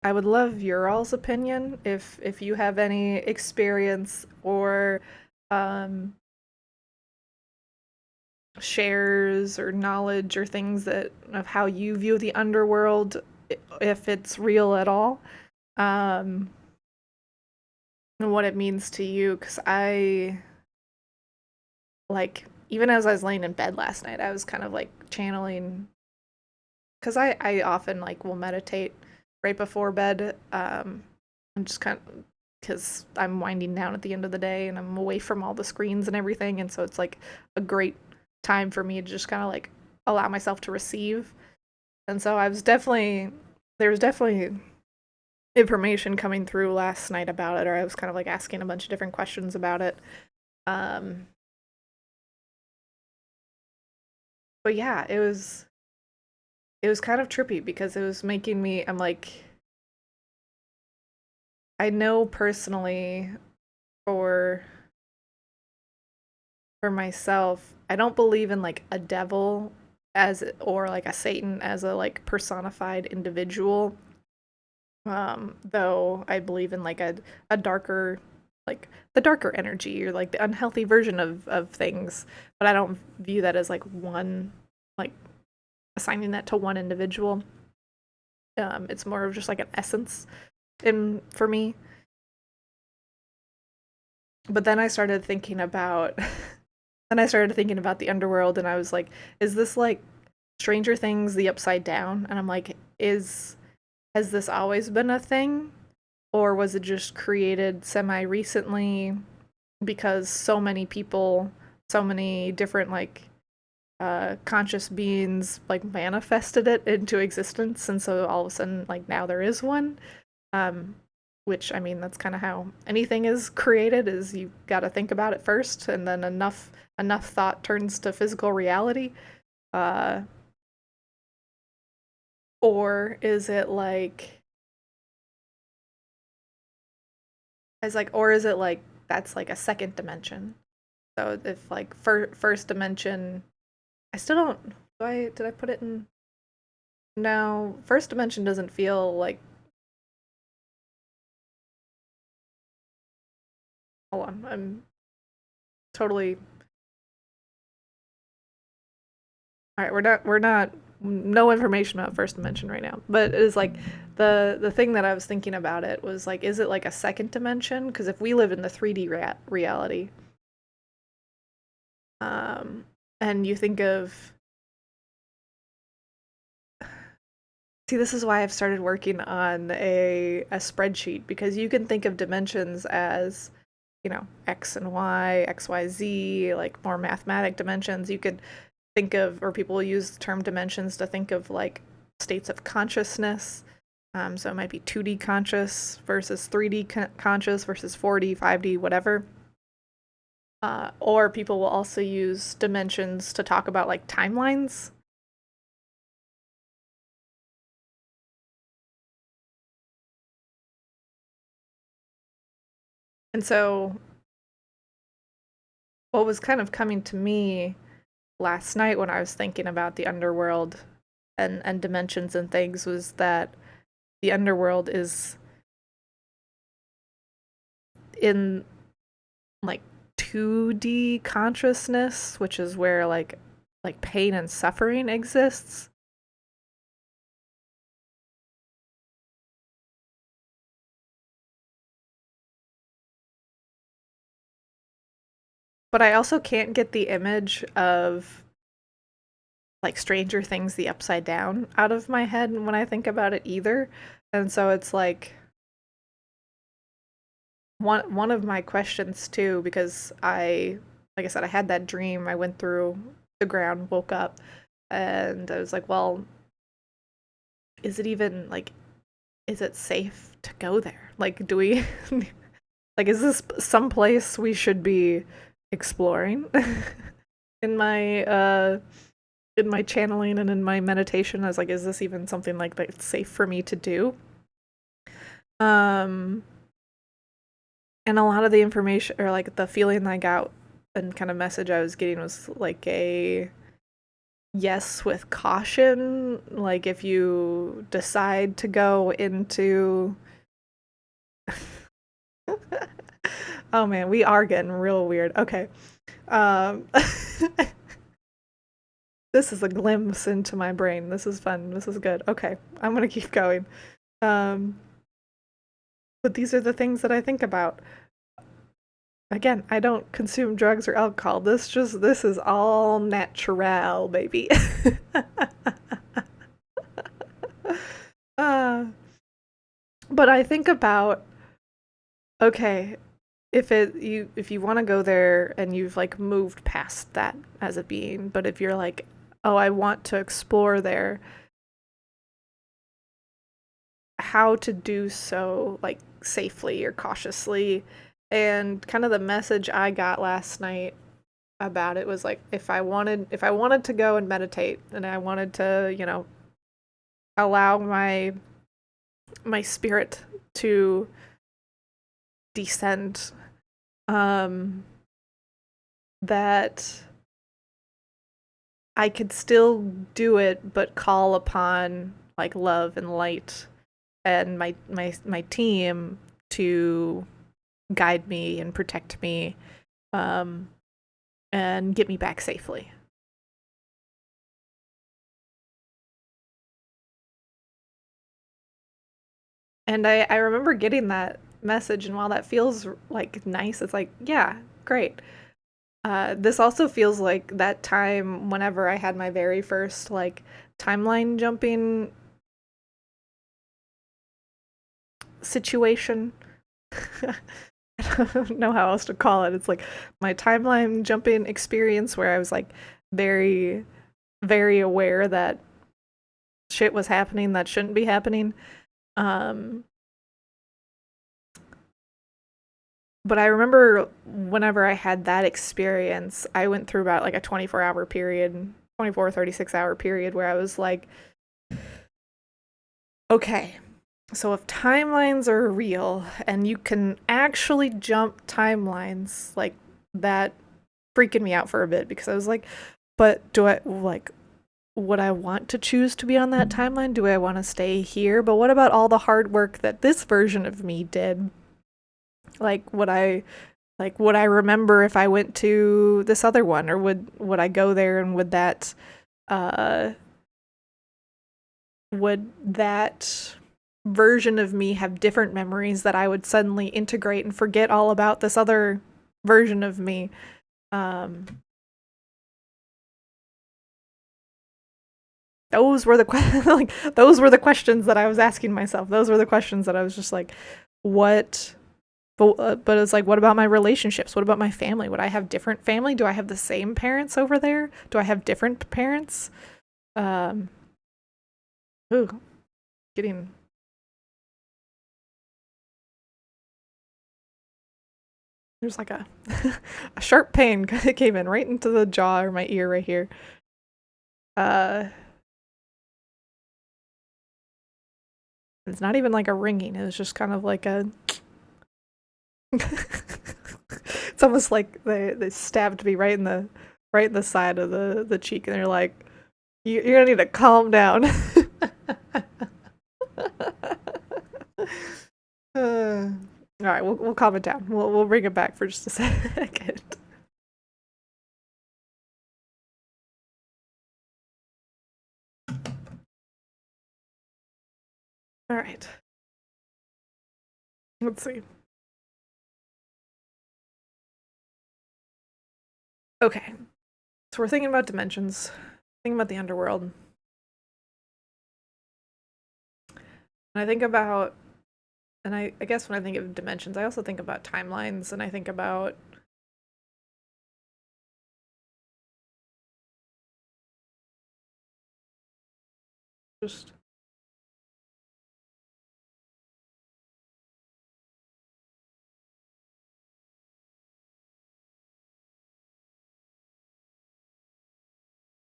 I would love your all's opinion if you have any experience or um, shares or knowledge or things that of how you view the underworld, if it's real at all, um, and what it means to you. Because I like even as I was laying in bed last night, I was kind of like channeling because I often like will meditate right before bed. I'm just kind of because I'm winding down at the end of the day and I'm away from all the screens and everything, and so it's like a great time for me to just kind of like allow myself to receive. And so I was definitely there was definitely information coming through last night about it, or I was kind of like asking a bunch of different questions about it. Um, but yeah, it was kind of trippy because it was making me. I'm like I know personally for for myself, I don't believe in like a devil as or like a Satan as a like personified individual. Though I believe in like a darker like the darker energy or like the unhealthy version of things, but I don't view that as like one like assigning that to one individual. It's more of just like an essence in for me. But then I started thinking about then I started thinking about the underworld and I was like, is this like Stranger Things the upside down? And I'm like, is has this always been a thing? Or was it just created semi recently because so many people, so many different like conscious beings like manifested it into existence and so all of a sudden like now there is one? Um which I mean that's kind of how anything is created is you got to think about it first and then enough thought turns to physical reality. Uh or is it like or is it like that's like a second dimension? So if like first dimension, I still don't. Did I put it in? No, first dimension doesn't feel like. Hold on, I'm totally. All right, we're not. No information about first dimension right now, but it's like the thing that I was thinking about it was like, is it like a second dimension? Because if we live in the 3D reality, um, and you think of see, this is why I've started working on a spreadsheet because you can think of dimensions as, X and Y, X, Y, Z, like more mathematic dimensions. You could think of, or people use the term dimensions to think of like states of consciousness. So it might be 2D conscious versus 3D conscious versus 4D, 5D, whatever. Or people will also use dimensions to talk about like timelines. And so what was kind of coming to me last night when I was thinking about the underworld and dimensions and things was that the underworld is in like 2D consciousness, which is where like pain and suffering exists. But I also can't get the image of like Stranger Things the upside down out of my head when I think about it either. And so it's like one of my questions too because I like I said I had that dream. I went through the ground, woke up, and I was like, well, is it even like is it safe to go there? Like do we like is this some place we should be exploring? in my uh in my channeling and in my meditation, I was like, is this even something like that's safe for me to do? Um and a lot of the information or like the feeling I got and kind of message I was getting was like yes, with caution. Like if you decide to go into oh man, we are getting real weird. Okay. Um this is a glimpse into my brain. This is fun. This is good. Okay. I'm going to keep going. Um but these are the things that I think about. Again, I don't consume drugs or alcohol. This is all natural, baby. uh, but I think about, okay, if you want to go there and you've like moved past that as a being, but if you're like, oh, I want to explore there, how to do so like safely or cautiously. And kind of the message I got last night about it was like if I wanted to go and meditate and I wanted to, you know, allow my spirit to descend, um that I could still do it but call upon like love and light and my team to guide me and protect me, um and get me back safely. And I remember getting that message, and while that feels like nice, it's like, yeah, great. This also feels like that time whenever I had my very first like timeline jumping situation. I don't know how else to call it. It's like my timeline jumping experience where I was like very, very aware that shit was happening that shouldn't be happening. Um, but I remember whenever I had that experience, I went through about like a 24-hour period, 24 or 36-hour period where I was like, okay, so if timelines are real and you can actually jump timelines, like that freaking me out for a bit because I was like, but do I like would I want to choose to be on that timeline? Do I want to stay here? But what about all the hard work that this version of me did? Like would I remember if I went to this other one, or would I go there and uh would that version of me have different memories that I would suddenly integrate and forget all about this other version of me? Um, those were the like those were the questions that I was asking myself. Those were the questions that I was just like, what? But it's like, what about my relationships? What about my family? Would I have different family? Do I have the same parents over there? Do I have different parents? Um, ooh, getting there's like a a sharp pain came in right into the jaw or my ear right here. Uh, it's not even like a ringing. It was just kind of like a. It's almost like they stabbed me right in the side of the cheek, and they're like, you're gonna need to calm down." All right, we'll calm it down. We'll bring it back for just a second. All right, let's see. Okay, so we're thinking about dimensions, thinking about the underworld, and I think about, and I guess when I think of dimensions, I also think about timelines, and I think about just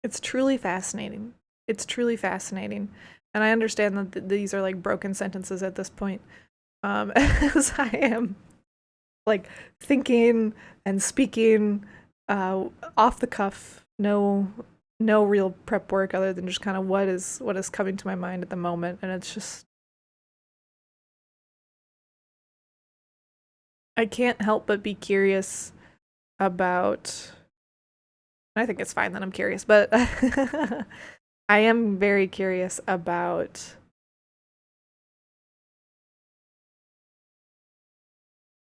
it's truly fascinating. It's truly fascinating, and I understand that these are like broken sentences at this point, as I am like thinking and speaking, uh, off the cuff. No, no real prep work other than just kind of what is coming to my mind at the moment, and it's just I can't help but be curious about. I think it's fine that I'm curious, but I am very curious about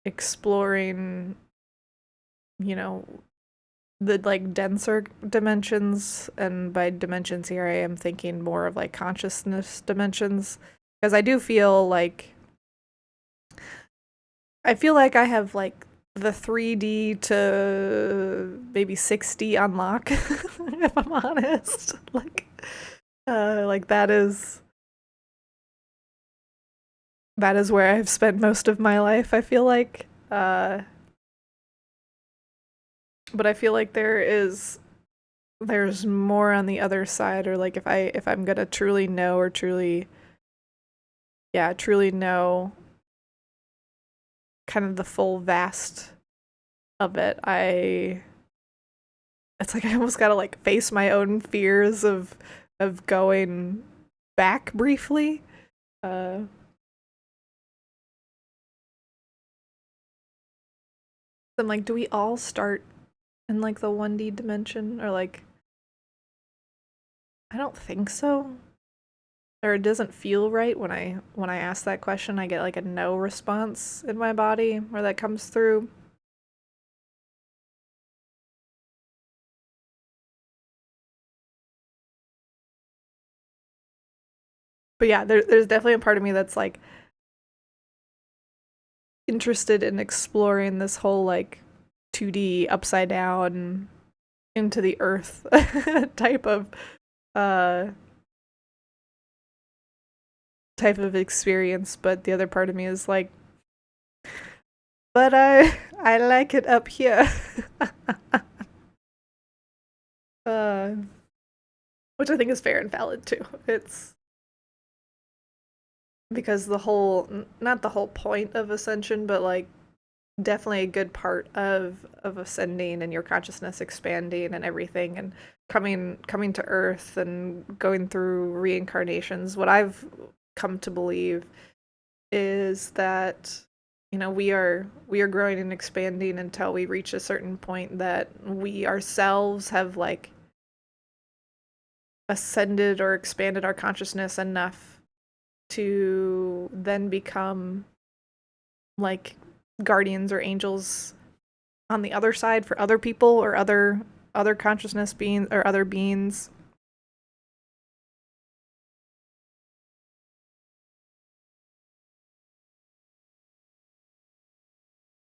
exploring, you know, the like denser dimensions, and by dimensions here I am thinking more of like consciousness dimensions, because I feel like I have like the 3D to maybe 6D unlock if I'm honest. Like that is where I've spent most of my life, I feel like. But I feel like there's more on the other side, or like if I'm gonna truly know, or truly know kind of the full vast of it, I it's like I almost gotta like face my own fears of going back briefly. Uh I'm like, do we all start in like the 1D dimension? Or like I don't think so. Or it doesn't feel right when I ask that question. I get like a no response in my body where that comes through. But yeah, there's definitely a part of me that's like interested in exploring this whole like 2D upside down into the earth type of uh type of experience. But the other part of me is like, but I like it up here. uh which I think is fair and valid too. It's because not the whole point of ascension, but like definitely a good part of ascending and your consciousness expanding and everything, and coming to earth and going through reincarnations. What I've come to believe is that we are growing and expanding until we reach a certain point that we ourselves have like ascended or expanded our consciousness enough to then become like guardians or angels on the other side for other people, or other consciousness beings or other beings.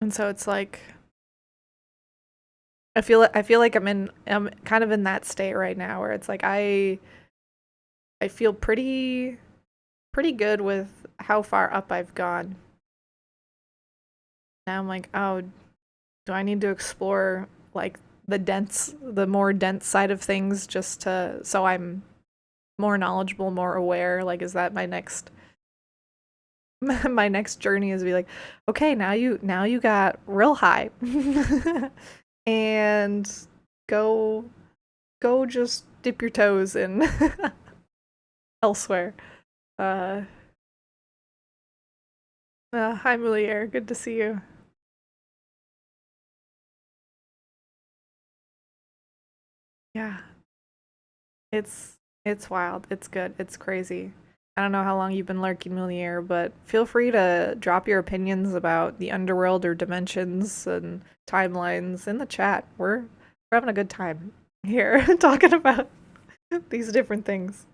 And so it's like I feel like I'm kind of in that state right now where it's like I feel pretty good with how far up I've gone. Now I'm like, oh, do I need to explore like the more dense side of things, just to so I'm more knowledgeable, more aware? Like, is that my next my next journey, is to be like, okay, now you got real high, and go go just dip your toes in elsewhere. Uh, Hi Mulier, good to see you. Yeah, it's wild. It's good. It's crazy. I don't know how long you've been lurking, Mulier, but feel free to drop your opinions about the underworld or dimensions and timelines in the chat. We're having a good time here talking about these different things.